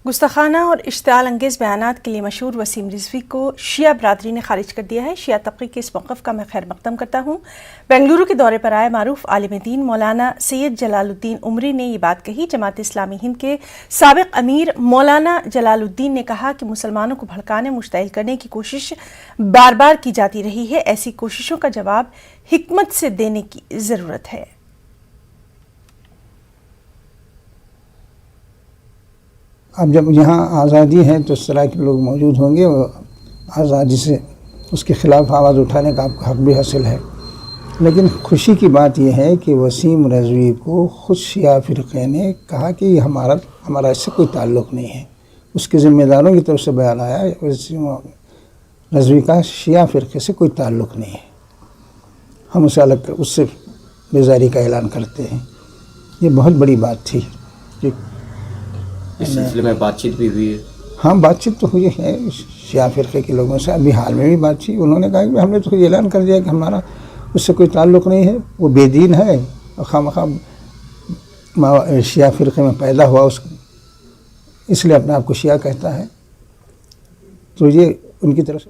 گستاخانہ اور اشتعال انگیز بیانات کے لیے مشہور وسیم رضوی کو شیعہ برادری نے خارج کر دیا ہے۔ شیعہ طبقے کے اس موقف کا میں خیر مقدم کرتا ہوں۔ بنگلورو کے دورے پر آئے معروف عالم دین مولانا سید جلال الدین عمری نے یہ بات کہی۔ جماعت اسلامی ہند کے سابق امیر مولانا جلال الدین نے کہا کہ مسلمانوں کو بھڑکانے مشتعل کرنے کی کوشش بار بار کی جاتی رہی ہے، ایسی کوششوں کا جواب حکمت سے دینے کی ضرورت ہے۔ اب جب یہاں آزادی ہے تو اس طرح کے لوگ موجود ہوں گے، آزادی سے اس کے خلاف آواز اٹھانے کا آپ کو حق بھی حاصل ہے۔ لیکن خوشی کی بات یہ ہے کہ وسیم رضوی کو خود شیعہ فرقے نے کہا کہ یہ ہمارا اس سے کوئی تعلق نہیں ہے۔ اس کے ذمہ داروں کی طرف سے بیان آیا وسیم رضوی کا شیعہ فرقے سے کوئی تعلق نہیں ہے، ہم اسے الگ اس سے بیزاری کا اعلان کرتے ہیں۔ یہ بہت بڑی بات تھی۔ اس سلسلے میں بات چیت بھی ہوئی ہے؟ ہاں، بات چیت تو ہوئی ہے شیعہ فرقے کے لوگوں سے، ابھی حال میں بھی بات چیت۔ انہوں نے کہا کہ ہم نے تو اعلان کر دیا کہ ہمارا اس سے کوئی تعلق نہیں ہے، وہ بے دین ہے اور خواہ شیعہ فرقے میں پیدا ہوا، اس لیے اپنے آپ کو شیعہ کہتا ہے۔ تو یہ ان کی طرف سے